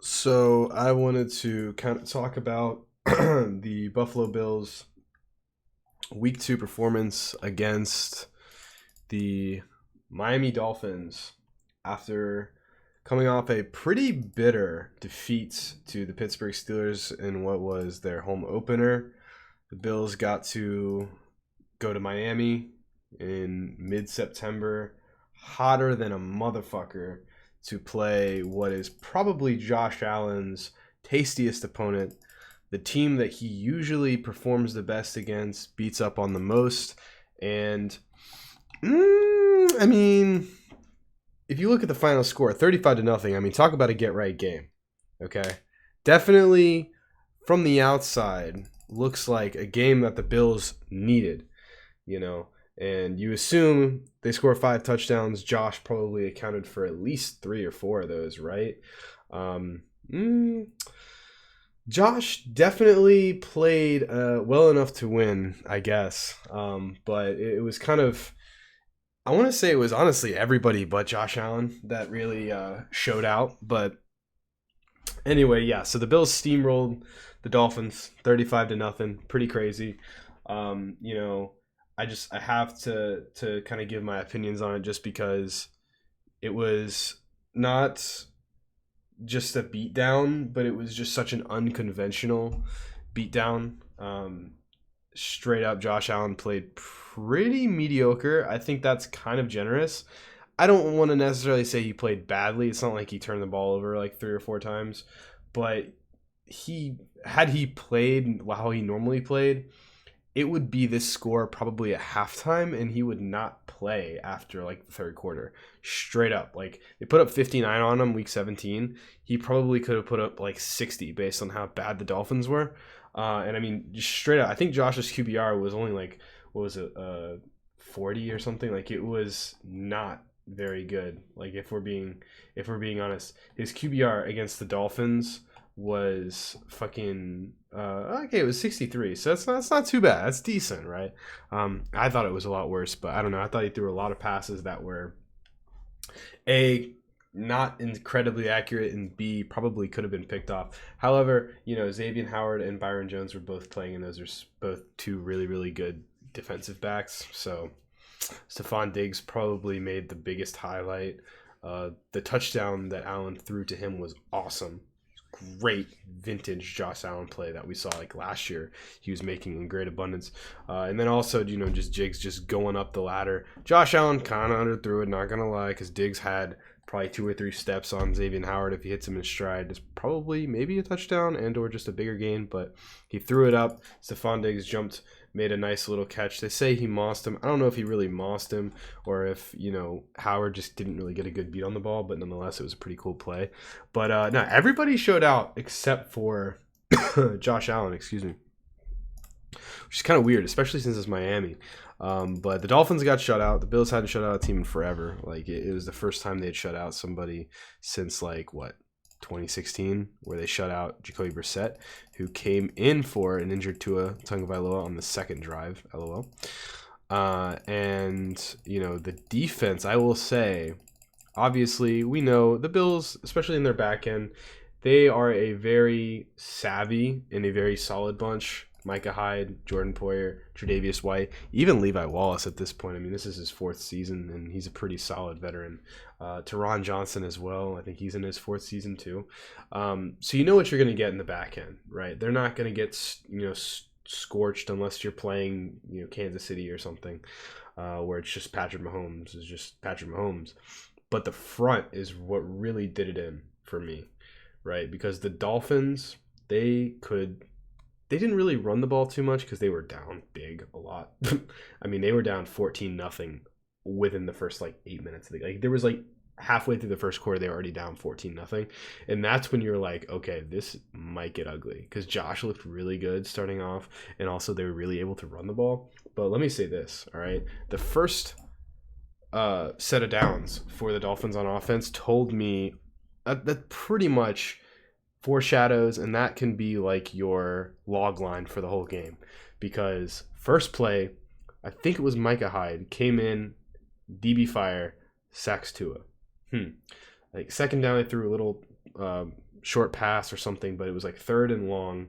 So I wanted to kind of talk about the Buffalo Bills week 2 performance against the Miami Dolphins after coming off a pretty bitter defeat to the Pittsburgh Steelers in what was their home opener. The Bills got to go to Miami in mid-September, hotter than a motherfucker, to play what is probably Josh Allen's tastiest opponent, the team that he usually performs the best against, beats up on the most. And I mean, if you look at the final score, 35 to nothing. I mean, talk about a get right game. Okay, definitely from the outside looks like a game that the Bills needed. You know, and you assume they score 5 touchdowns. Josh probably accounted for at least 3 or 4 of those, right? Um, mm, Josh definitely played well enough to win, I guess. But it was kind of, I want to say it was honestly everybody but Josh Allen that really showed out. But anyway, yeah, so the Bills steamrolled the Dolphins 35 to nothing. Pretty crazy. You know, I have to kind of give my opinions on it just because it was not just a beatdown, but it was just such an unconventional beatdown. Straight up, Josh Allen played pretty mediocre. I think that's kind of generous. I don't want to necessarily say he played badly. It's not like he turned the ball over like 3 or 4 times, but he played how he normally played, it would be this score probably at halftime, and he would not play after like the third quarter. Straight up, like they put up 59 on him week 17. He probably could have put up like 60 based on how bad the Dolphins were. And I mean, just straight up, I think Josh's QBR was only like, what was it, 40 or something. Like it was not very good. Like if we're being honest, his QBR against the Dolphins was fucking okay. It was 63, so that's not too bad. That's decent, right? I thought it was a lot worse, but I don't know. I thought he threw a lot of passes that were a not incredibly accurate, and B probably could have been picked off. However, Xavier Howard and Byron Jones were both playing, and those are both two really really good defensive backs. So Stephon Diggs probably made the biggest highlight. The touchdown that Allen threw to him was awesome. Great vintage Josh Allen play that we saw like last year. He was making in great abundance. And then also, just Diggs just going up the ladder. Josh Allen kind of underthrew it, not going to lie, because Diggs had probably 2 or 3 steps on Xavier Howard. If he hits him in stride, it's probably maybe a touchdown and or just a bigger gain, but he threw it up. Stephon Diggs jumped, made a nice little catch. They say he mossed him. I don't know if he really mossed him or if, Howard just didn't really get a good beat on the ball, but nonetheless, it was a pretty cool play. But no, everybody showed out except for Josh Allen, excuse me, which is kind of weird, especially since it's Miami. But the Dolphins got shut out. The Bills hadn't shut out a team in forever. Like it was the first time they had shut out somebody since like what, 2016, where they shut out Jacoby Brissett, who came in for an injured Tua Tagovailoa on the second drive. LOL. And the defense, I will say, obviously we know the Bills, especially in their back end, they are a very savvy and a very solid bunch. Micah Hyde, Jordan Poyer, Tre'Davious White, even Levi Wallace at this point. I mean, this is his 4th season, and he's a pretty solid veteran. Teron Johnson as well. I think he's in his 4th season too. So you know what you're going to get in the back end, right? They're not going to get scorched unless you're playing Kansas City or something, where it's just Patrick Mahomes is just Patrick Mahomes. But the front is what really did it in for me, right? Because the Dolphins, they didn't really run the ball too much because they were down big a lot. I mean, they were down 14-0 within the first like 8 minutes. Like there was like halfway through the first quarter, they were already down 14-0. And that's when you're like, okay, this might get ugly, because Josh looked really good starting off, and also they were really able to run the ball. But let me say this, all right? The first set of downs for the Dolphins on offense told me that pretty much foreshadows, and that can be like your log line for the whole game, because first play, I think it was Micah Hyde, came in, DB fire, sacks Tua. Like second down, they threw a little short pass or something, but it was like 3rd and long,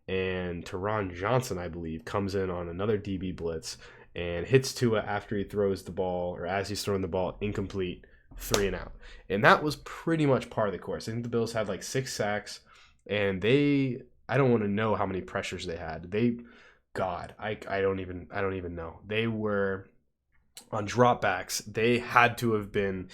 and Teron Johnson, I believe, comes in on another DB blitz and hits Tua after he throws the ball, or as he's throwing the ball, incomplete, 3 and out. And that was pretty much par of the course. I think the Bills had like 6 sacks, and I don't want to know how many pressures they had. I don't even know. They were on dropbacks. They had to have been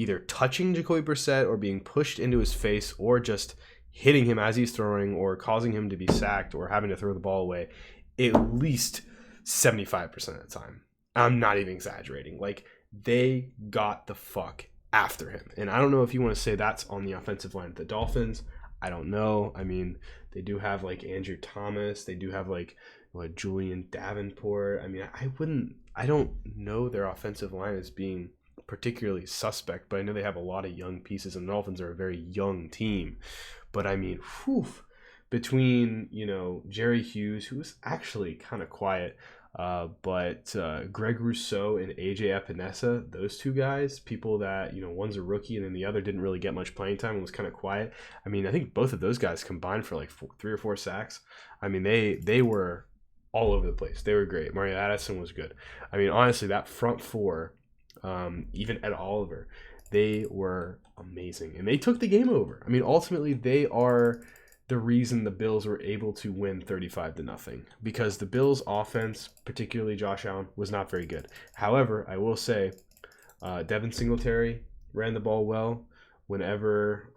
either touching Jacoby Brissett or being pushed into his face or just hitting him as he's throwing or causing him to be sacked or having to throw the ball away at least 75% of the time. I'm not even exaggerating. Like, they got the fuck after him. And I don't know if you want to say that's on the offensive line of the Dolphins. I don't know. I mean, they do have like Andrew Thomas. They do have like Julian Davenport. I mean, I don't know their offensive line as being particularly suspect, but I know they have a lot of young pieces, and the Dolphins are a very young team. But I mean, between, Jerry Hughes, who was actually kind of quiet, but Greg Rousseau and AJ Epinesa, those two guys, people that, one's a rookie and then the other didn't really get much playing time and was kind of quiet. I mean, I think both of those guys combined for like 3 or 4 sacks. I mean, they were all over the place. They were great. Mario Addison was good. I mean, honestly, that front 4, even Ed Oliver, they were amazing. And they took the game over. I mean, ultimately, they are the reason the Bills were able to win 35-0, because the Bills' offense, particularly Josh Allen, was not very good. However, I will say, Devin Singletary ran the ball well. Whenever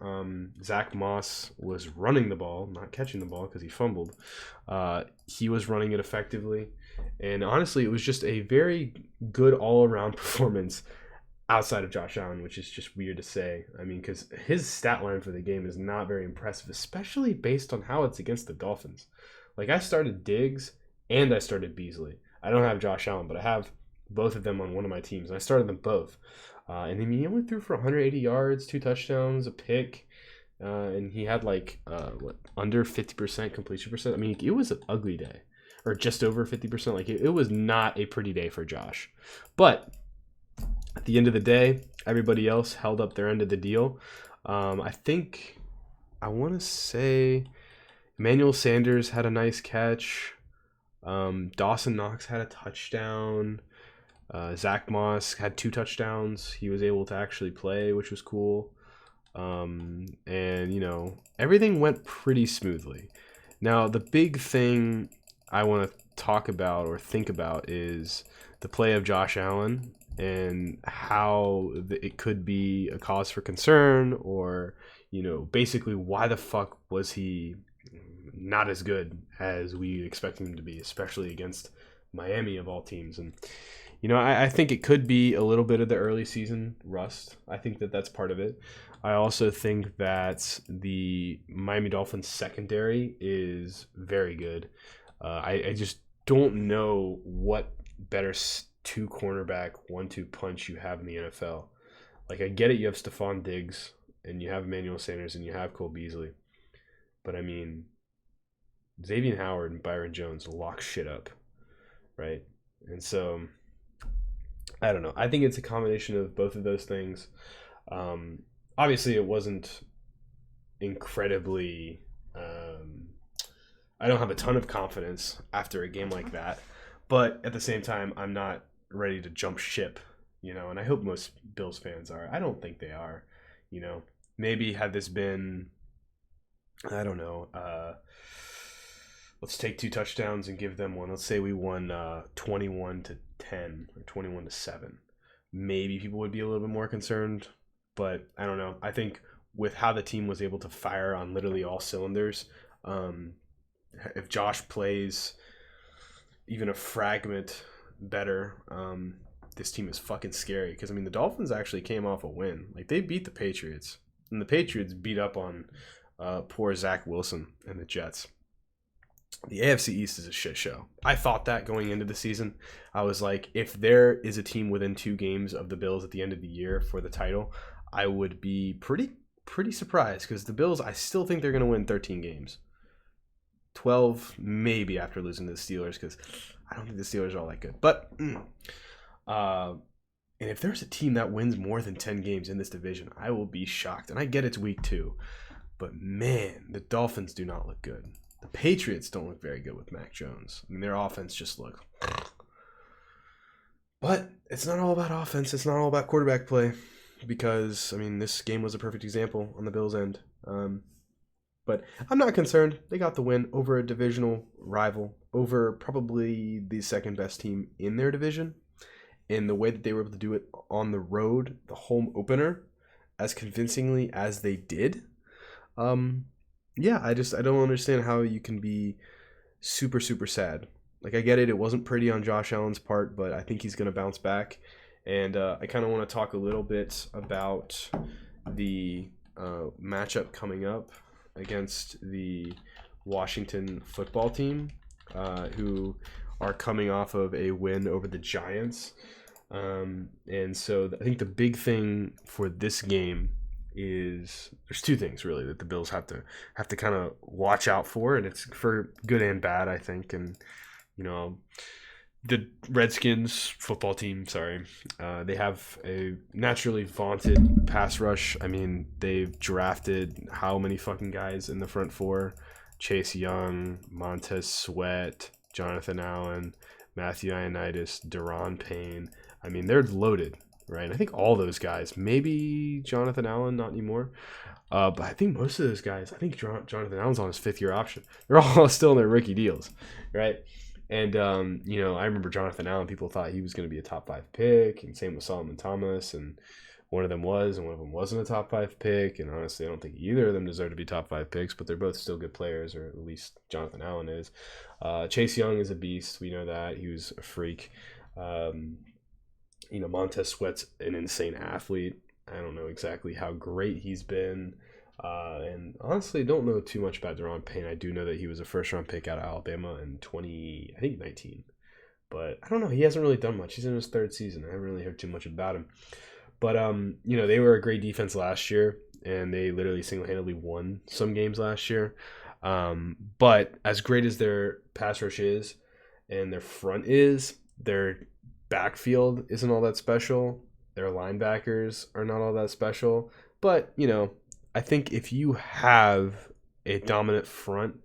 Zach Moss was running the ball, not catching the ball because he fumbled, he was running it effectively. And honestly, it was just a very good all-around performance outside of Josh Allen, which is just weird to say. I mean, because his stat line for the game is not very impressive, especially based on how it's against the Dolphins. Like, I started Diggs and I started Beasley. I don't have Josh Allen, but I have both of them on one of my teams, and I started them both. And then he only threw for 180 yards, 2 touchdowns, a pick, and he had under 50% completion percent. I mean, it was an ugly day, or just over 50%. Like, it was not a pretty day for Josh. But at the end of the day, everybody else held up their end of the deal. I want to say Emmanuel Sanders had a nice catch. Dawson Knox had a touchdown. Zach Moss had 2 touchdowns. He was able to actually play, which was cool. And, everything went pretty smoothly. Now, the big thing I want to talk about or think about is the play of Josh Allen and how it could be a cause for concern, or, basically why the fuck was he not as good as we expected him to be, especially against Miami of all teams. And I think it could be a little bit of the early season rust. I think that that's part of it. I also think that the Miami Dolphins secondary is very good. I just don't know what better 2 cornerback 1-2 punch you have in the NFL. Like, I get it, you have Stephon Diggs and you have Emmanuel Sanders and you have Cole Beasley, but I mean, Xavier Howard and Byron Jones lock shit up, right? And so, I don't know. I think it's a combination of both of those things. Obviously, it wasn't incredibly... I don't have a ton of confidence after a game like that. But at the same time, I'm not ready to jump ship, and I hope most Bills fans are. I don't think they are, Maybe had this been, I don't know, let's take 2 touchdowns and give them one. Let's say we won 21-10 or 21-7. Maybe people would be a little bit more concerned, but I don't know. I think with how the team was able to fire on literally all cylinders, if Josh plays even a fragment better, this team is fucking scary. Because, I mean, the Dolphins actually came off a win. Like, they beat the Patriots, and the Patriots beat up on poor Zach Wilson and the Jets. The AFC East is a shit show. I thought that going into the season. I was like, if there is a team within 2 games of the Bills at the end of the year for the title, I would be pretty surprised, because the Bills, I still think they're going to win 13 games. 12 maybe after losing to the Steelers, because I don't think the Steelers are all that good. But and if there's a team that wins more than 10 games in this division, I will be shocked. And I get it's week 2, But man, the Dolphins do not look good. The Patriots don't look very good with Mac Jones. I mean, their offense just look. But it's not all about offense. It's not all about quarterback play. Because, I mean, this game was a perfect example on the Bills' end. But I'm not concerned. They got the win over a divisional rival, over probably the second best team in their division. And the way that they were able to do it on the road, the home opener, as convincingly as they did. Yeah, I don't understand how you can be super, super sad. Like, I get it. It wasn't pretty on Josh Allen's part, but I think he's going to bounce back. And I kind of want to talk a little bit about the matchup coming up against the Washington football team, who are coming off of a win over the Giants. And so I think the big thing for this game is there's two things really that the Bills have to kind of watch out for, and it's for good and bad, I think. And the Redskins football team, they have a naturally vaunted pass rush. I mean, they've drafted how many fucking guys in the front four? Chase Young, Montez Sweat, Jonathan Allen, Matthew Ioannidis, Daron Payne. I mean, they're loaded, right? And I think all those guys, maybe Jonathan Allen, not anymore. But I think most of those guys, I think Jonathan Allen's on his fifth-year option. They're all still in their rookie deals, right? And, I remember Jonathan Allen, people thought he was going to be a top 5 pick, and same with Solomon Thomas, and one of them was, and one of them wasn't a top 5 pick, and honestly, I don't think either of them deserve to be top 5 picks, but they're both still good players, or at least Jonathan Allen is. Chase Young is a beast. We know that. He was a freak. Montez Sweat's an insane athlete. I don't know exactly how great he's been. And honestly, don't know too much about Daron Payne. I do know that he was a first-round pick out of Alabama in 2019. But I don't know. He hasn't really done much. He's in his third season. I haven't really heard too much about him. But, they were a great defense last year, and they literally single-handedly won some games last year. But as great as their pass rush is and their front is, their backfield isn't all that special. Their linebackers are not all that special. But, I think if you have a dominant front,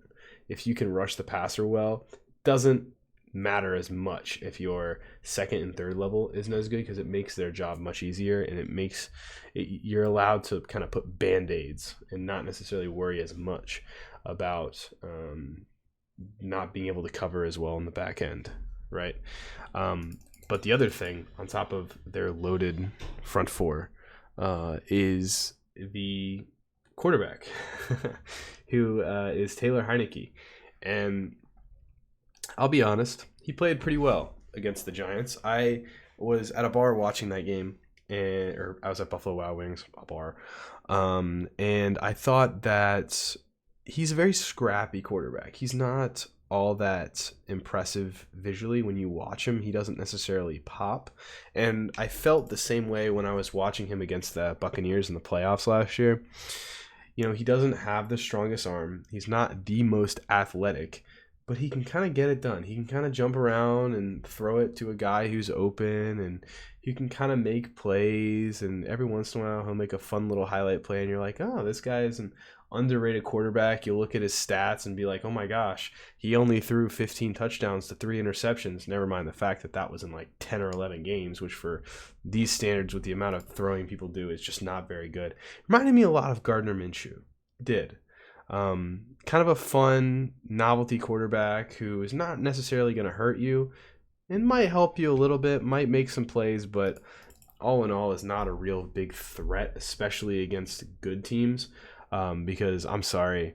if you can rush the passer well, doesn't matter as much if your second and third level isn't as good, because it makes their job much easier, and you're allowed to kind of put band-aids and not necessarily worry as much about not being able to cover as well in the back end, right? But the other thing on top of their loaded front four is the quarterback, who is Taylor Heineke. And I'll be honest, he played pretty well against the Giants. I was at a bar watching that game, or I was at Buffalo Wild Wings, a bar, and I thought that he's a very scrappy quarterback. He's not all that impressive visually when you watch him. He doesn't necessarily pop. And I felt the same way when I was watching him against the Buccaneers in the playoffs last year. He doesn't have the strongest arm. He's not the most athletic, but he can kind of get it done. He can kind of jump around and throw it to a guy who's open, and he can kind of make plays, and every once in a while he'll make a fun little highlight play, and you're like, oh, this guy is an underrated quarterback. You'll look at his stats and be like, oh my gosh, he only threw 15 touchdowns to 3 interceptions. Never mind the fact that was in like 10 or 11 games, which for these standards with the amount of throwing people do is just not very good. Reminded me a lot of Gardner Minshew. Did. Kind of a fun novelty quarterback who is not necessarily going to hurt you and might help you a little bit, might make some plays, but all in all is not a real big threat, especially against good teams. Because I'm sorry,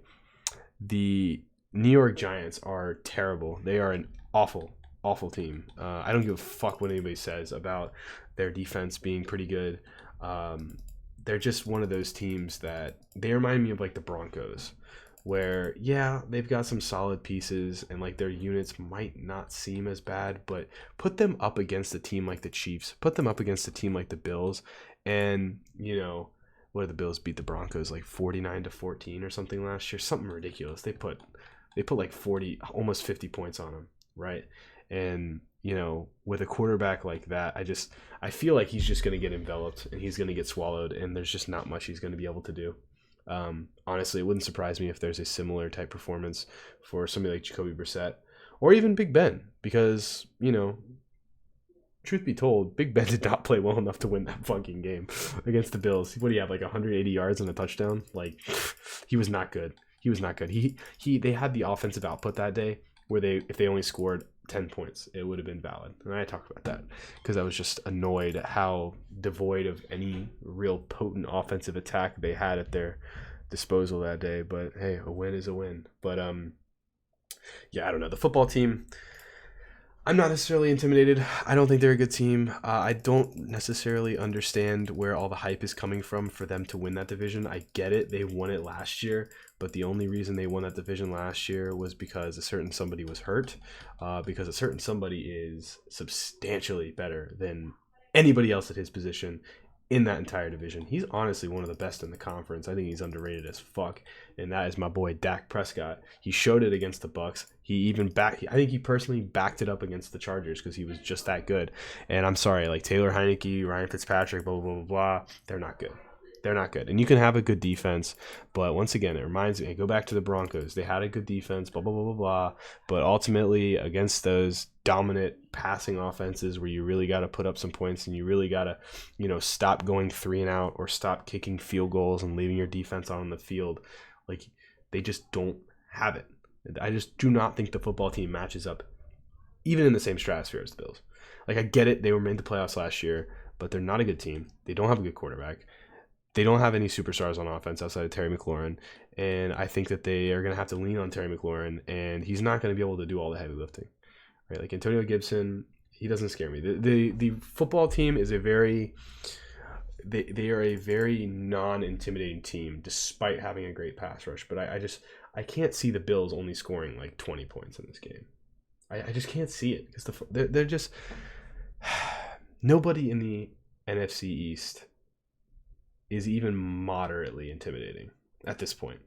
the New York Giants are terrible. They are an awful, awful team. I don't give a fuck what anybody says about their defense being pretty good. They're just one of those teams that they remind me of like the Broncos, where they've got some solid pieces and like their units might not seem as bad, but put them up against a team like the Chiefs, put them up against a team like the Bills, and what did the Bills beat the Broncos like 49-14 or something last year? Something ridiculous. They put like 40, almost 50 points on them, right? And with a quarterback like that, I feel like he's just going to get enveloped and he's going to get swallowed, and there's just not much he's going to be able to do. Honestly, it wouldn't surprise me if there's a similar type performance for somebody like Jacoby Brissett or even Big Ben, because, truth be told, Big Ben did not play well enough to win that fucking game against the Bills. What do you have, like 180 yards and a touchdown? Like, he was not good. He was not good. They had the offensive output that day where if they only scored 10 points, it would have been valid. And I talked about that because I was just annoyed at how devoid of any real potent offensive attack they had at their disposal that day. But hey, a win is a win. But yeah, I don't know. The football team, I'm not necessarily intimidated. I don't think they're a good team. I don't necessarily understand where all the hype is coming from for them to win that division. I get it. They won it last year, but the only reason they won that division last year was because a certain somebody was hurt, because a certain somebody is substantially better than anybody else at his position in that entire division. He's honestly one of the best in the conference. I think he's underrated as fuck, and that is my boy Dak Prescott. He showed it against the Bucs. I think he personally backed it up against the Chargers because he was just that good. And I'm sorry, like Taylor Heineke, Ryan Fitzpatrick, blah blah blah blah, they're not good. They're not good. And you can have a good defense, but once again, it reminds me, go back to the Broncos. They had a good defense, blah, blah, blah, blah, blah. But ultimately, against those dominant passing offenses where you really got to put up some points and you really got to, stop going 3 and out or stop kicking field goals and leaving your defense on the field, like, they just don't have it. I just do not think the football team matches up, even in the same stratosphere as the Bills. Like, I get it. They were made the playoffs last year, but they're not a good team. They don't have a good quarterback. They don't have any superstars on offense outside of Terry McLaurin, and I think that they are going to have to lean on Terry McLaurin, and he's not going to be able to do all the heavy lifting, right? Like Antonio Gibson, he doesn't scare me. The football team is they are a very non-intimidating team despite having a great pass rush, but I can't see the Bills only scoring like 20 points in this game. I just can't see it because they're just nobody in the NFC East is even moderately intimidating at this point.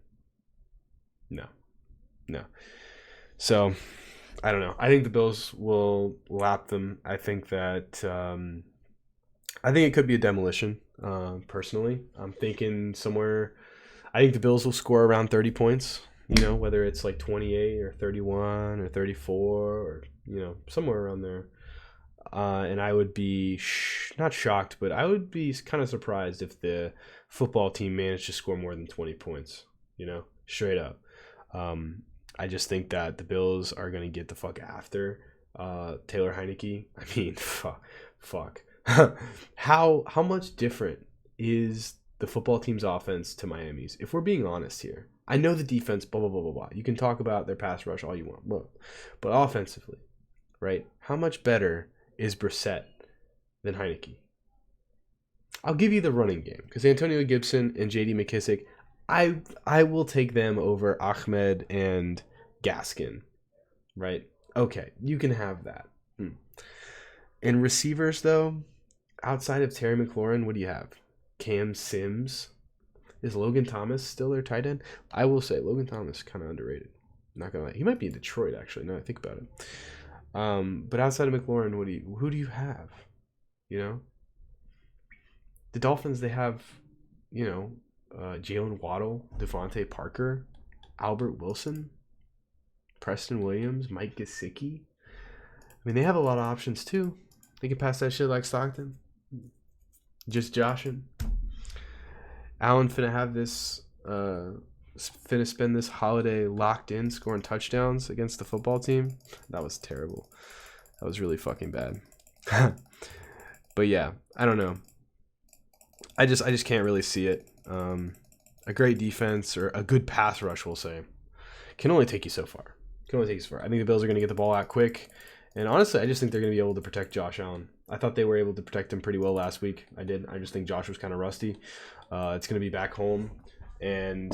No. So, I don't know. I think the Bills will lap them. I think that I think it could be a demolition, personally. I'm thinking I think the Bills will score around 30 points, whether it's like 28 or 31 or 34 or, somewhere around there. And I would be not shocked, but I would be kind of surprised if the football team managed to score more than 20 points, straight up. I just think that the Bills are going to get the fuck after Taylor Heineke. I mean, fuck. How much different is the football team's offense to Miami's? If we're being honest here, I know the defense, blah, blah, blah, blah, blah. You can talk about their pass rush all you want, but offensively, right? How much better is Brissett than Heineke? I'll give you the running game because Antonio Gibson and J.D. McKissick, I will take them over Ahmed and Gaskin, right? Okay, you can have that. In receivers, though, outside of Terry McLaurin, what do you have? Cam Sims? Is Logan Thomas still their tight end? I will say Logan Thomas kind of underrated. Not gonna lie, he might be in Detroit actually. Now that I think about it. But outside of McLaurin, who do you have? The Dolphins, they have, Jalen Waddle, Devontae Parker, Albert Wilson, Preston Williams, Mike Gesicki. I mean, they have a lot of options too. They can pass that shit like Stockton. Just joshing. Allen finna have this, finna spend this holiday locked in scoring touchdowns against the football team. That was terrible. That was really fucking bad. But yeah, I don't know. I just can't really see it. A great defense or a good pass rush, we'll say, can only take you so far. I think the Bills are going to get the ball out quick. And honestly, I just think they're going to be able to protect Josh Allen. I thought they were able to protect him pretty well last week. I did. I just think Josh was kind of rusty. It's going to be back home. And,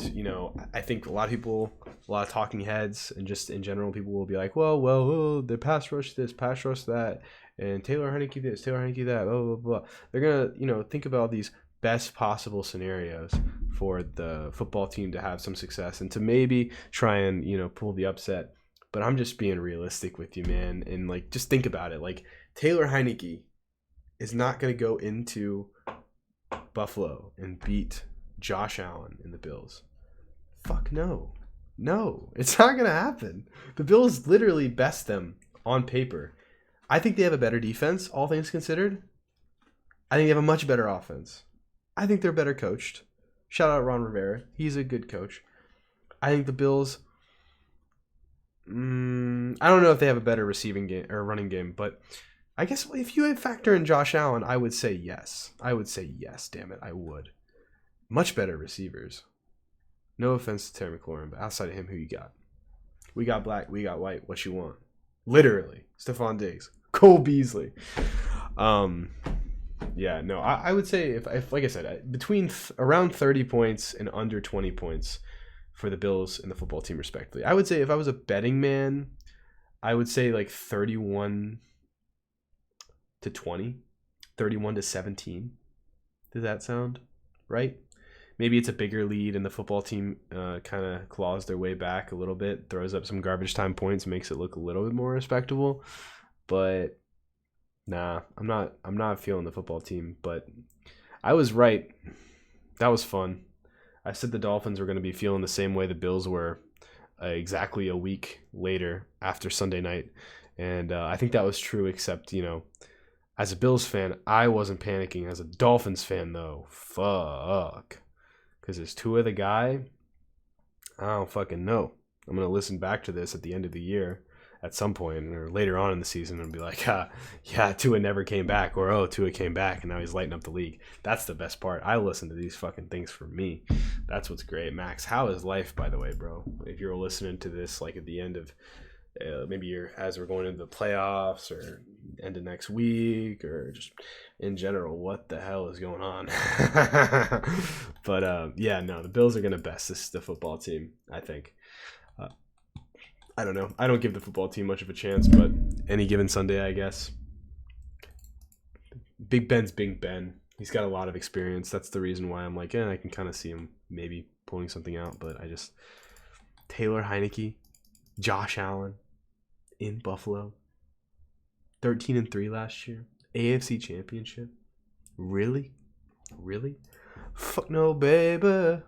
I think a lot of talking heads and just in general, people will be like, well, they pass rush this, pass rush that, and Taylor Heineke this, Taylor Heineke that, blah, blah, blah. They're going to, think about these best possible scenarios for the football team to have some success and to maybe try and, pull the upset. But I'm just being realistic with you, man. And, just think about it. Taylor Heineke is not going to go into Buffalo and beat Josh Allen and the Bills. Fuck no. No, it's not going to happen. The Bills literally best them on paper. I think they have a better defense, all things considered. I think they have a much better offense. I think they're better coached. Shout out Ron Rivera. He's a good coach. I think the Bills... I don't know if they have a better receiving game or running game, but I guess if you factor in Josh Allen, I would say yes. I would say yes, damn it, I would. Much better receivers. No offense to Terry McLaurin, but outside of him, who you got? We got black, we got white. What you want? Literally, Stephon Diggs, Cole Beasley. Yeah, no, I would say if like I said, between around 30 points and under 20 points for the Bills and the football team, respectively. I would say if I was a betting man, I would say like 31 to 20, 31 to 17. Does that sound right? Maybe it's a bigger lead and the football team kind of claws their way back a little bit, throws up some garbage time points, makes it look a little bit more respectable. But nah, I'm not feeling the football team. But I was right. That was fun. I said the Dolphins were going to be feeling the same way the Bills were exactly a week later after Sunday night. And I think that was true, except, as a Bills fan, I wasn't panicking. As a Dolphins fan, though, fuck. Because it's Tua the guy. I don't fucking know. I'm going to listen back to this at the end of the year at some point or later on in the season and be like, yeah, Tua never came back. Or, oh, Tua came back and now he's lighting up the league. That's the best part. I listen to these fucking things for me. That's what's great. Max, how is life, by the way, bro? If you're listening to this like at the end of maybe as we're going into the playoffs or end of next week or just in general, what the hell is going on? But yeah, no, the Bills are going to best the football team, I think. I don't know. I don't give the football team much of a chance, but any given Sunday, I guess. Big Ben's Big Ben. He's got a lot of experience. That's the reason why I'm like, I can kind of see him maybe pulling something out, but Taylor Heineke, Josh Allen in Buffalo, 13-3 last year, AFC Championship. Really? Fuck no, baby.